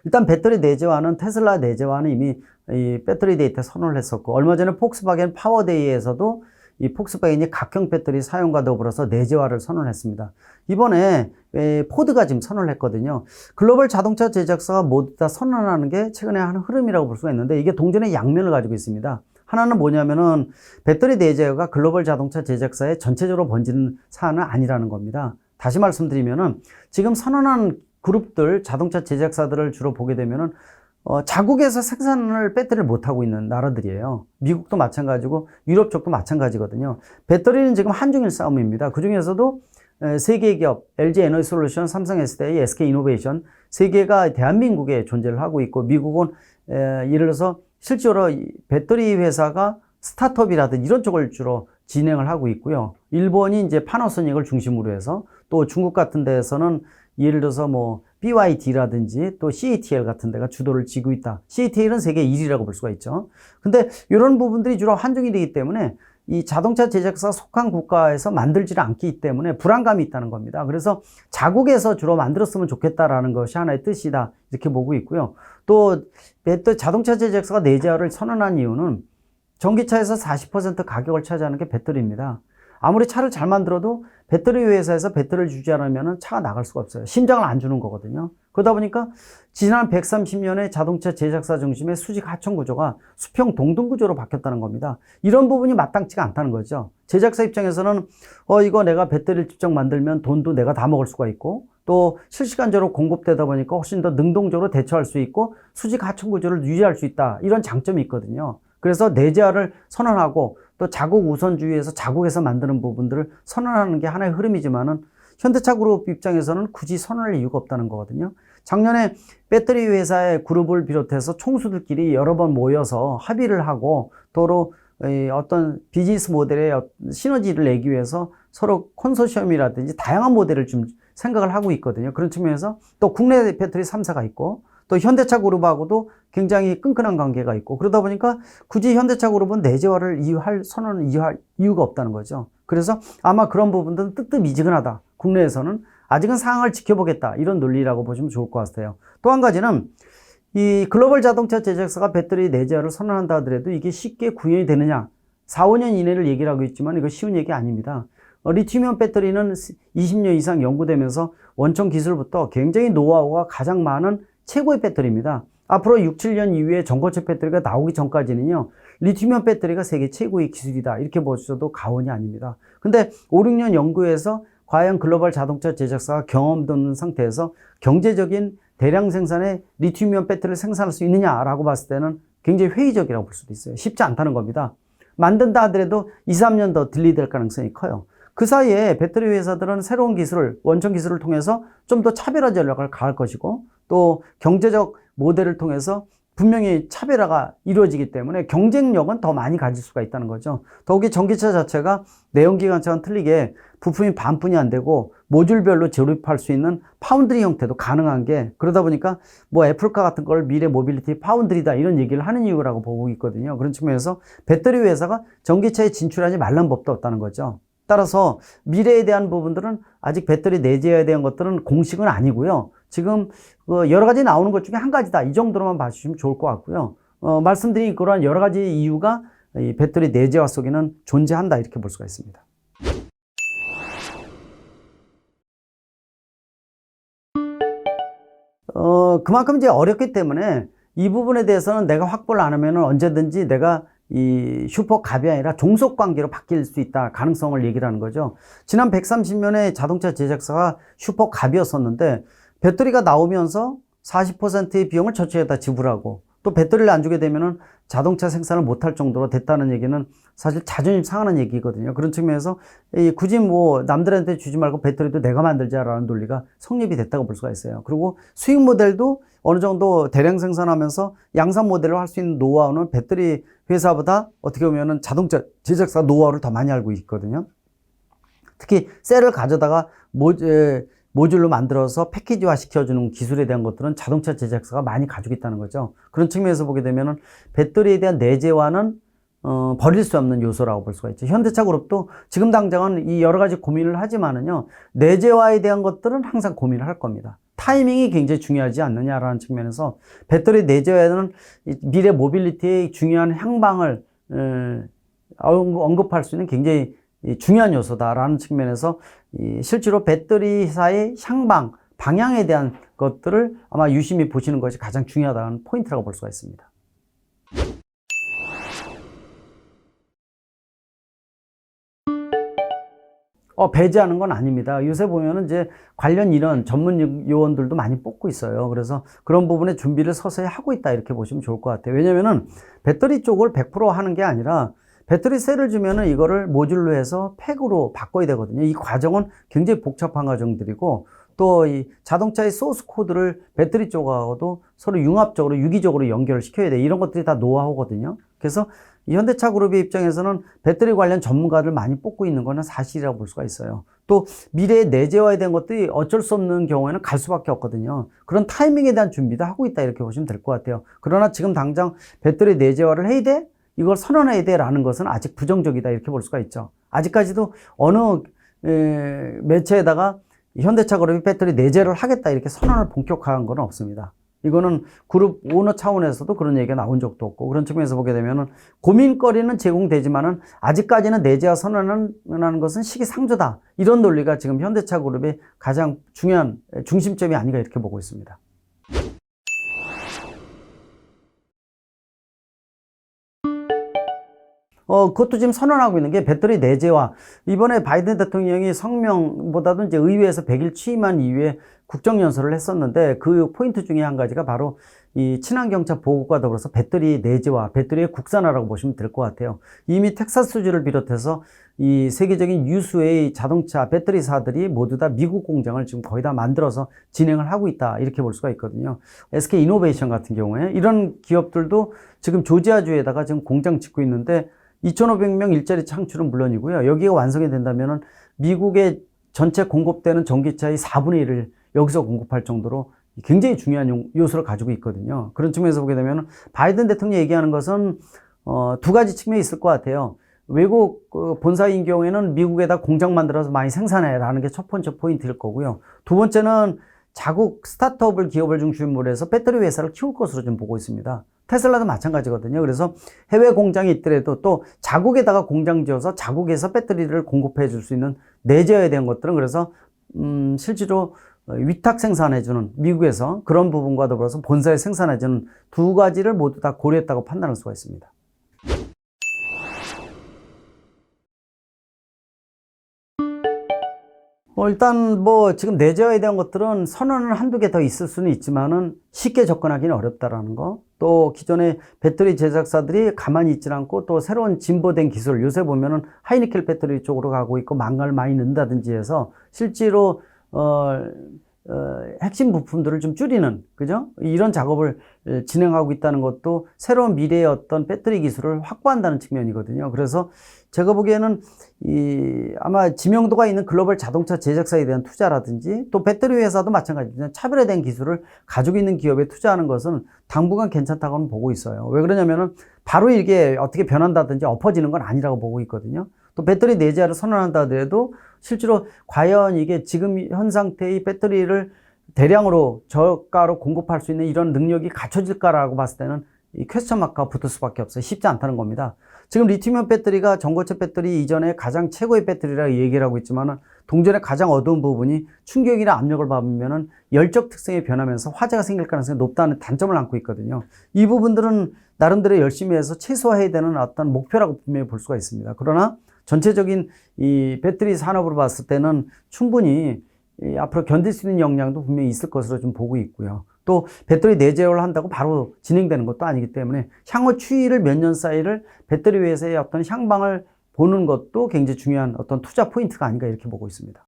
일단 배터리 내재화는 테슬라 내재화는 이미 이 배터리 데이터 선언을 했었고, 얼마 전에 폭스바겐 파워데이에서도 이 폭스바겐이 각형 배터리 사용과 더불어서 내재화를 선언했습니다. 이번에 포드가 지금 선언을 했거든요. 글로벌 자동차 제작사가 모두 다 선언하는 게 최근에 하는 흐름이라고 볼 수가 있는데, 이게 동전의 양면을 가지고 있습니다. 하나는 뭐냐면은 배터리 내재화가 글로벌 자동차 제작사에 전체적으로 번지는 사안은 아니라는 겁니다. 다시 말씀드리면은 지금 선언한 그룹들, 자동차 제작사들을 주로 보게 되면은 자국에서 생산을 배터리를 못하고 있는 나라들이에요. 미국도 마찬가지고 유럽 쪽도 마찬가지거든요. 배터리는 지금 한중일 싸움입니다. 그 중에서도 세 개의 기업, LG 에너지솔루션, 삼성 SDI, SK이노베이션 세 개가 대한민국에 존재를 하고 있고, 미국은 예를 들어서 실제로 배터리 회사가 스타트업이라든지 이런 쪽을 주로 진행을 하고 있고요. 일본이 이제 파나소닉을 중심으로 해서, 또 중국 같은 데에서는 예를 들어서 뭐 BYD라든지 또 CATL 같은 데가 주도를 쥐고 있다. CATL은 세계 1위라고 볼 수가 있죠. 근데 이런 부분들이 주로 한중일이기 때문에 이 자동차 제작사 속한 국가에서 만들지를 않기 때문에 불안감이 있다는 겁니다. 그래서 자국에서 주로 만들었으면 좋겠다라는 것이 하나의 뜻이다, 이렇게 보고 있고요. 또 자동차 제작사가 내재화를 선언한 이유는 전기차에서 40% 가격을 차지하는 게 배터리입니다. 아무리 차를 잘 만들어도 배터리 회사에서 배터리를 주지 않으면 차가 나갈 수가 없어요. 심장을 안 주는 거거든요. 그러다 보니까 지난 130년의 자동차 제작사 중심의 수직 하청 구조가 수평 동등 구조로 바뀌었다는 겁니다. 이런 부분이 마땅치가 않다는 거죠. 제작사 입장에서는 이거 내가 배터리를 직접 만들면 돈도 내가 다 먹을 수가 있고, 또 실시간적으로 공급되다 보니까 훨씬 더 능동적으로 대처할 수 있고 수직 하청 구조를 유지할 수 있다, 이런 장점이 있거든요. 그래서 내재화를 선언하고 또 자국 우선주의에서 자국에서 만드는 부분들을 선언하는 게 하나의 흐름이지만은, 현대차 그룹 입장에서는 굳이 선언할 이유가 없다는 거거든요. 작년에 배터리 회사의 그룹을 비롯해서 총수들끼리 여러 번 모여서 합의를 하고, 또로 어떤 비즈니스 모델의 시너지를 내기 위해서 서로 컨소시엄이라든지 다양한 모델을 좀 생각을 하고 있거든요. 그런 측면에서 또 국내 배터리 3사가 있고, 또 현대차 그룹하고도 굉장히 끈끈한 관계가 있고, 그러다 보니까 굳이 현대차 그룹은 내재화를 선언을 이유할 이유가 없다는 거죠. 그래서 아마 그런 부분들은 뜨뜻미지근하다, 국내에서는 아직은 상황을 지켜보겠다, 이런 논리라고 보시면 좋을 것 같아요. 또 한 가지는 이 글로벌 자동차 제작사가 배터리 내재화를 선언한다 하더라도 이게 쉽게 구현이 되느냐, 4, 5년 이내를 얘기를 하고 있지만 이거 쉬운 얘기 아닙니다. 리튬이온 배터리는 20년 이상 연구되면서 원천 기술부터 굉장히 노하우가 가장 많은 최고의 배터리입니다. 앞으로 6, 7년 이후에 전고체 배터리가 나오기 전까지는요, 리튬이온 배터리가 세계 최고의 기술이다, 이렇게 보셔도 과언이 아닙니다. 근데 5, 6년 연구에서 과연 글로벌 자동차 제작사가 경험도 없는 상태에서 경제적인 대량 생산의 리튬이온 배터리를 생산할 수 있느냐라고 봤을 때는 굉장히 회의적이라고 볼 수도 있어요. 쉽지 않다는 겁니다. 만든다 하더라도 2, 3년 더 딜레이될 가능성이 커요. 그 사이에 배터리 회사들은 새로운 기술을, 원천 기술을 통해서 좀 더 차별화 전략을 가할 것이고, 또 경제적 모델을 통해서 분명히 차별화가 이루어지기 때문에 경쟁력은 더 많이 가질 수가 있다는 거죠. 더욱이 전기차 자체가 내연기관차와는 틀리게 부품이 반뿐이 안 되고 모듈별로 조립할 수 있는 파운드리 형태도 가능한 게, 그러다 보니까 뭐 애플카 같은 걸 미래 모빌리티 파운드리다, 이런 얘기를 하는 이유라고 보고 있거든요. 그런 측면에서 배터리 회사가 전기차에 진출하지 말란 법도 없다는 거죠. 따라서 미래에 대한 부분들은 아직 배터리 내재화에 대한 것들은 공식은 아니고요. 지금 여러 가지 나오는 것 중에 한 가지다, 이 정도로만 봐주시면 좋을 것 같고요. 말씀드린 그러한 여러 가지 이유가 이 배터리 내재화 속에는 존재한다, 이렇게 볼 수가 있습니다. 그만큼 이제 어렵기 때문에 이 부분에 대해서는 내가 확보를 안 하면 언제든지 내가 이 슈퍼갑이 아니라 종속관계로 바뀔 수 있다, 가능성을 얘기를 하는 거죠. 지난 130년의 자동차 제작사가 슈퍼갑이었었는데 배터리가 나오면서 40%의 비용을 저쪽에다 지불하고, 또 배터리를 안 주게 되면은 자동차 생산을 못할 정도로 됐다는 얘기는 사실 자존심 상하는 얘기거든요. 그런 측면에서 굳이 뭐 남들한테 주지 말고 배터리도 내가 만들자라는 논리가 성립이 됐다고 볼 수가 있어요. 그리고 수익 모델도 어느 정도 대량 생산하면서 양산 모델을 할 수 있는 노하우는 배터리 회사보다 어떻게 보면은 자동차 제작사 노하우를 더 많이 알고 있거든요. 특히 셀을 가져다가 모듈로 만들어서 패키지화 시켜주는 기술에 대한 것들은 자동차 제작사가 많이 가지고 있다는 거죠. 그런 측면에서 보게 되면은 배터리에 대한 내재화는 버릴 수 없는 요소라고 볼 수가 있죠. 현대차 그룹도 지금 당장은 이 여러 가지 고민을 하지만은요, 내재화에 대한 것들은 항상 고민을 할 겁니다. 타이밍이 굉장히 중요하지 않느냐라는 측면에서 배터리 내재화에는 미래 모빌리티의 중요한 향방을 언급할 수 있는 굉장히 중요한 요소다라는 측면에서 실제로 배터리사의 향방, 방향에 대한 것들을 아마 유심히 보시는 것이 가장 중요하다는 포인트라고 볼 수가 있습니다. 배제하는 건 아닙니다. 요새 보면은 이제 관련 이런 전문 요원들도 많이 뽑고 있어요. 그래서 그런 부분에 준비를 서서히 하고 있다 이렇게 보시면 좋을 것 같아요. 왜냐면은 배터리 쪽을 100% 하는 게 아니라 배터리 셀을 주면은 이거를 모듈로 해서 팩으로 바꿔야 되거든요. 이 과정은 굉장히 복잡한 과정들이고 또 이 자동차의 소스 코드를 배터리 쪽하고도 서로 융합적으로 유기적으로 연결을 시켜야 돼. 이런 것들이 다 노하우거든요. 그래서 이 현대차 그룹의 입장에서는 배터리 관련 전문가들 많이 뽑고 있는 거는 사실이라고 볼 수가 있어야 또 미래에 내재화에 대한 것들이 어쩔 수 없는 경우에는 갈 수밖에 없거든요. 그런 타이밍에 대한 준비도 하고 있다 이렇게 보시면 될 것 같아요. 그러나 지금 당장 배터리 내재화를 해야 돼? 이걸 선언해야 돼? 라는 것은 아직 부정적이다 이렇게 볼 수가 있죠. 아직까지도 어느 매체에다가 현대차 그룹이 배터리 내재를 하겠다 이렇게 선언을 본격화한 건 없습니다. 이거는 그룹 오너 차원에서도 그런 얘기가 나온 적도 없고 그런 측면에서 보게 되면은 고민거리는 제공되지만은 아직까지는 내재화 선언하는 것은 시기상조다. 이런 논리가 지금 현대차 그룹의 가장 중요한 중심점이 아닌가 이렇게 보고 있습니다. 그것도 지금 선언하고 있는 게 배터리 내재화. 이번에 바이든 대통령이 성명보다도 이제 의회에서 100일 취임한 이후에 국정연설을 했었는데 그 포인트 중에 한 가지가 바로 이 친환경차 보급과 더불어서 배터리 내재화, 배터리의 국산화라고 보시면 될 것 같아요. 이미 텍사스주를 비롯해서 이 세계적인 유수의 자동차 배터리사들이 모두 다 미국 공장을 지금 거의 다 만들어서 진행을 하고 있다. 이렇게 볼 수가 있거든요. SK 이노베이션 같은 경우에 이런 기업들도 지금 조지아주에다가 지금 공장 짓고 있는데 2,500명 일자리 창출은 물론이고요. 여기가 완성이 된다면은 미국의 전체 공급되는 전기차의 4분의 1을 여기서 공급할 정도로 굉장히 중요한 요소를 가지고 있거든요. 그런 측면에서 보게 되면 바이든 대통령이 얘기하는 것은 두 가지 측면이 있을 것 같아요. 외국 본사인 경우에는 미국에다 공장 만들어서 많이 생산해라는 게 첫 번째 포인트일 거고요. 두 번째는 자국 스타트업을 기업을 중심으로 해서 배터리 회사를 키울 것으로 좀 보고 있습니다. 테슬라도 마찬가지거든요. 그래서 해외 공장이 있더라도 또 자국에다가 공장 지어서 자국에서 배터리를 공급해 줄 수 있는 내재화에 대한 것들은 그래서 실제로 위탁 생산해주는 미국에서 그런 부분과 더불어서 본사에 생산해주는 두 가지를 모두 다 고려했다고 판단할 수가 있습니다. 일단 지금 내재화에 대한 것들은 선언은 한두 개 더 있을 수는 있지만은 쉽게 접근하기는 어렵다라는 거. 또 기존의 배터리 제작사들이 가만히 있질 않고 또 새로운 진보된 기술, 요새 보면은 하이니켈 배터리 쪽으로 가고 있고 망가를 많이 넣는다든지 해서 실제로 핵심 부품들을 좀 줄이는, 그죠? 이런 작업을 진행하고 있다는 것도 새로운 미래의 어떤 배터리 기술을 확보한다는 측면이거든요. 그래서 제가 보기에는 아마 지명도가 있는 글로벌 자동차 제작사에 대한 투자라든지 또 배터리 회사도 마찬가지입니다. 차별화된 기술을 가지고 있는 기업에 투자하는 것은 당분간 괜찮다고는 보고 있어요. 왜 그러냐면은 바로 이게 어떻게 변한다든지 엎어지는 건 아니라고 보고 있거든요. 또 배터리 내재화를 선언한다 하더라도 실제로 과연 이게 지금 현 상태의 배터리를 대량으로 저가로 공급할 수 있는 이런 능력이 갖춰질까라고 봤을 때는 이 퀘스천 마크가 붙을 수밖에 없어요. 쉽지 않다는 겁니다. 지금 리튬이온 배터리가 전고체 배터리 이전에 가장 최고의 배터리라고 얘기를 하고 있지만은 동전의 가장 어두운 부분이 충격이나 압력을 받으면은 열적 특성이 변하면서 화재가 생길 가능성이 높다는 단점을 안고 있거든요. 이 부분들은 나름대로 열심히 해서 최소화해야 되는 어떤 목표라고 분명히 볼 수가 있습니다. 그러나 전체적인 이 배터리 산업으로 봤을 때는 충분히 앞으로 견딜 수 있는 역량도 분명히 있을 것으로 좀 보고 있고요. 또 배터리 내재화를 한다고 바로 진행되는 것도 아니기 때문에 향후 추이를 몇 년 사이를 배터리 회사의 어떤 향방을 보는 것도 굉장히 중요한 어떤 투자 포인트가 아닌가 이렇게 보고 있습니다.